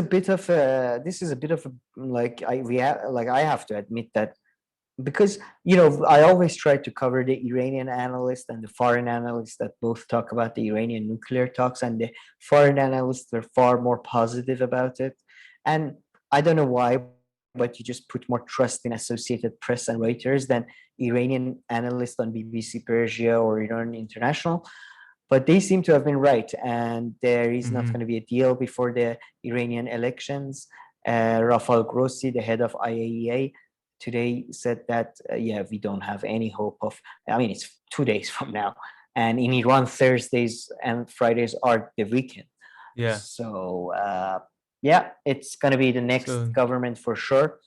a bit of a, like I have to admit that, because I always try to cover the Iranian analysts and the foreign analysts that both talk about the Iranian nuclear talks, and the foreign analysts are far more positive about it. And I don't know why, but you just put more trust in Associated Press and Reuters than Iranian analysts on BBC Persia or Iran International. But they seem to have been right, and there is not Mm-hmm. going to be a deal before the Iranian elections. Rafael Grossi, the head of IAEA, today said that, yeah, we don't have any hope of, I mean, it's 2 days from now. And in Iran, Thursdays and Fridays are the weekend. Yeah. So, yeah, it's going to be the next So government for sure,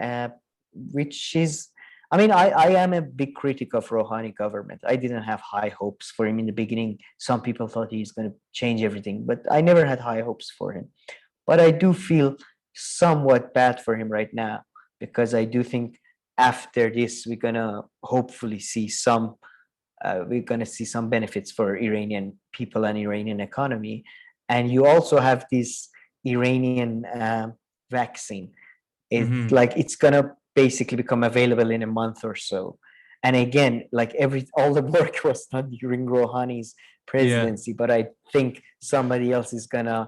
uh, which is, I mean, I am a big critic of Rouhani government. I didn't have high hopes for him in the beginning. Some people thought he's going to change everything, but I never had high hopes for him. But I do feel somewhat bad for him right now, because I do think after this we're gonna hopefully see some benefits for Iranian people and Iranian economy. And you also have this Iranian vaccine. mm-hmm. It's gonna basically become available in a month or so. And again, like all the work was done during Rouhani's Yeah. presidency, but I think somebody else is gonna,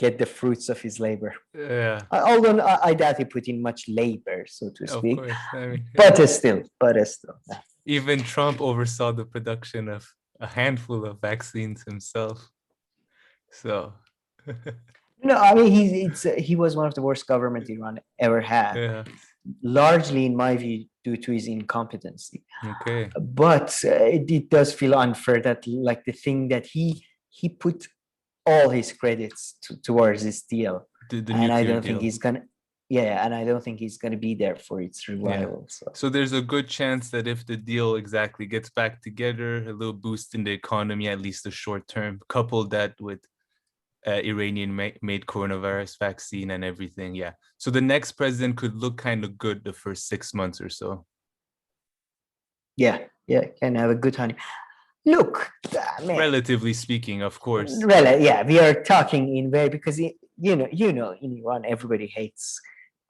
get the fruits of his labor. Yeah. Although I doubt he put in much labor, so to Of speak. course. I mean, But still. even Trump oversaw the production of a handful of vaccines himself. So, No, I mean he was one of the worst government Iran ever had, yeah. largely in my view due to his incompetency. Okay. But it does feel unfair that, like, the thing that he put all his credits towards this deal, The and I nuclear don't think deal. he's gonna. Yeah, and I don't think he's gonna be there for its Yeah. revival. So So there's a good chance that if the deal exactly gets back together, a little boost in the economy, at least the short term, couple that with Iranian made coronavirus vaccine and everything. Yeah. So the next president could look kind of good the first 6 months or so. yeah, can have a good honey. Look, man, Relatively speaking, of course. really, yeah, we are talking in very, because in Iran everybody hates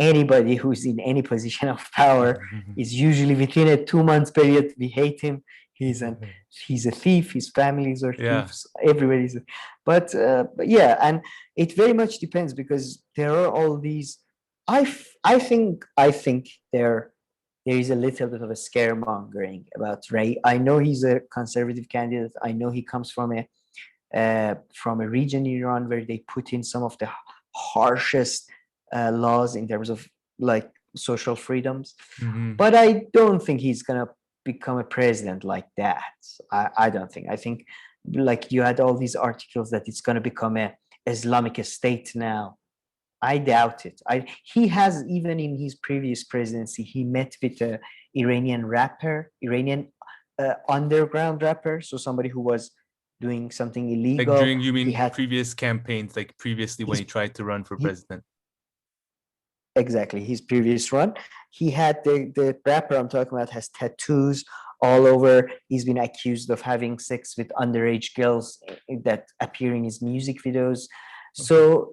anybody who's in any position of power. Is usually within a 2 months period we hate him. He's a thief. His families are Yeah. thieves. Everybody's, but yeah, and it very much depends, because there are all these. I think there is a little bit of a scaremongering about Ray. I know he's a conservative candidate. I know he comes from a region in Iran where they put in some of the harshest laws in terms of, like, social freedoms. Mm-hmm. But I don't think he's gonna become a president like that. I don't think. I think, like, you had all these articles that it's gonna become a Islamic state now. I doubt it. He has, even in his previous presidency, he met with a Iranian underground rapper, so somebody who was doing something Like illegal. during, you He mean had previous campaigns, like previously when his he tried to run for he, president? exactly, his previous run. He had the rapper I'm talking about has tattoos all over. He's been accused of having sex with underage girls that appear in his music videos. Okay. So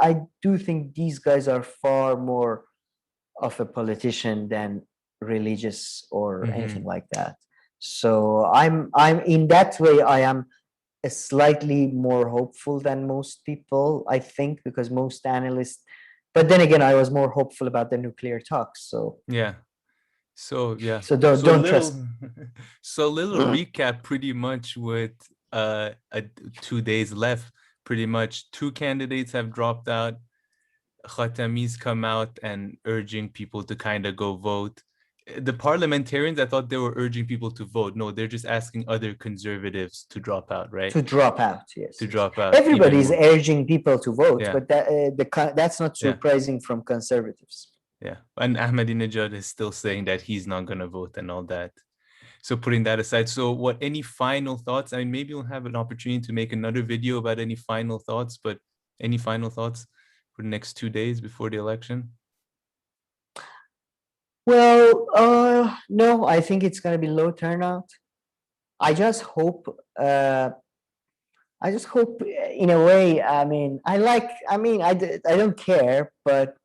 I do think these guys are far more of a politician than religious or anything Mm-hmm. like that. So I'm in that way, I am a slightly more hopeful than most people, I think, because most analysts. But then again, I was more hopeful about the nuclear talks. So Yeah. So yeah. so don't So a don't trust. little so a little recap pretty much with 2 days left. Pretty much two candidates have dropped out. Khatami's come out and urging people to kind of go vote. The parliamentarians, I thought they were urging people to vote. No, they're just asking other conservatives to drop out, right? To drop out. To Yes, yes. drop out Everybody even is more. urging people to vote, Yeah, but that's not yeah, surprising from conservatives. yeah. And Ahmadinejad is still saying that he's not going to vote and all that. So putting that aside, so what, any final thoughts? I mean, maybe we'll have an opportunity to make another video about any final thoughts, but any final thoughts for the next 2 days before the election? Well, no, I think it's going to be low turnout. I just hope. I just hope, in a way, I don't care, but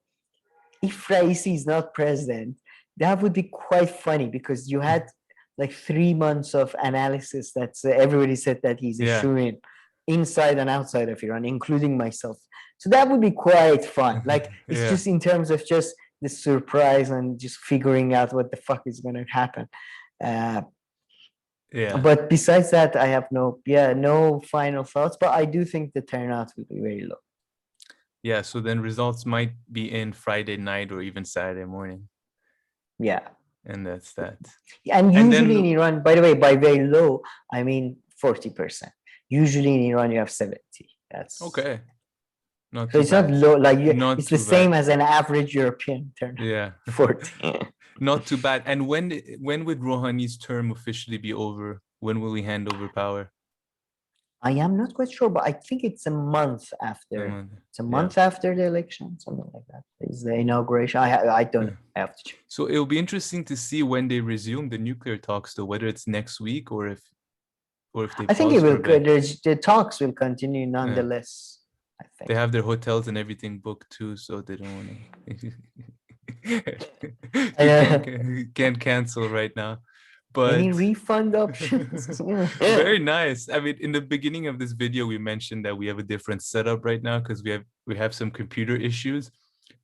if Raisi is not president, that would be quite funny because you had like 3 months of analysis that's everybody said that he's a Yeah. shoo-in inside and outside of Iran, including myself. So that would be quite fun. Like it's Yeah. just in terms of just the surprise and just figuring out what the fuck is going to happen. Uh, Yeah. but besides that, I have no final thoughts. But I do think the turnout will be very low. Yeah. So then results might be in Friday night or even Saturday morning. Yeah. And that's that. And And usually then- in Iran, by the way, by very low, I mean 40%. Usually in Iran, you have 70. That's Okay. Not so too it's bad. not low, like Not it's the too same bad. as an average European turnout. Yeah. 40. Not too bad. And when would Rouhani's term officially be over? When will he hand over power? I am not quite sure, but I think it's a month after. It's a month after the election, something like that. Is the inauguration? I don't know. I have to check. So it'll be interesting to see when they resume the nuclear talks, though, whether it's next week or if they. I think it pause for will. a bit. The talks will continue nonetheless. I think They have their hotels and everything booked too, so they don't want to. You can't cancel right now. But any refund options? very nice. I mean, in the beginning of this video, we mentioned that we have a different setup right now because we have some computer issues.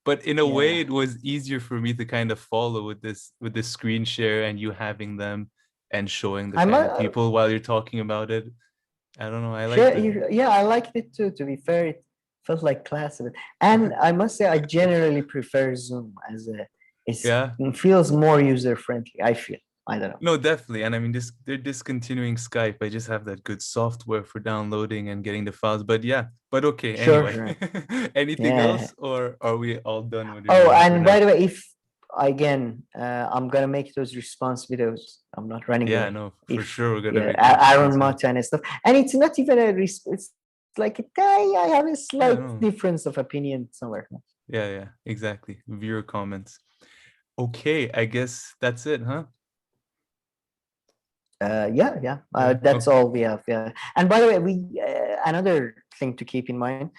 But in a way, it was easier for me to kind of follow with the screen share and you having them and showing the kind of people while you're talking about it. I don't know. I like it. Yeah, I liked it too. To be fair, it felt like class of it. And I must say, I generally prefer Zoom as it feels more user friendly. I feel. I don't know. No, definitely. And I mean, they're discontinuing Skype. I just have that good software for downloading and getting the files. But yeah, but okay. Sure, Anyway, anything else, or are we all done with it? Oh, and by the way, if again, I'm gonna make those response videos. I'm not running. Yeah, no, for sure we're gonna make Aaron Mata and stuff. And it's not even it's like I have a slight difference of opinion somewhere. Yeah, exactly. Viewer comments. Okay, I guess that's it, huh? That's all we have. Yeah, and by the way, we another thing to keep in mind: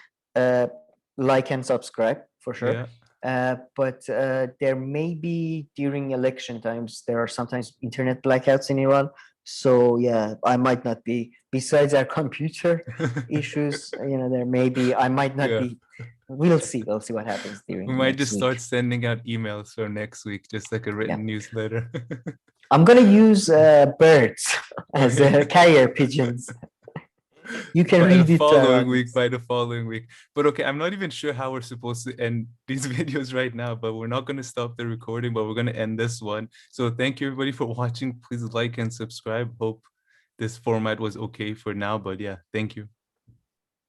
like and subscribe for sure. But there may be during election times there are sometimes internet blackouts in Iran. So yeah, I might not be. Besides our computer issues, there may be. I might not be. We'll see. We'll see what happens during. We might just start sending out emails for next week, just like a written newsletter. I'm gonna use birds as carrier pigeons. You can read it by the following week. But okay, I'm not even sure how we're supposed to end these videos right now, but we're not going to stop the recording, but we're going to end this one. So thank you everybody for watching. Please like and subscribe. Hope this format was okay for now, but yeah, thank you.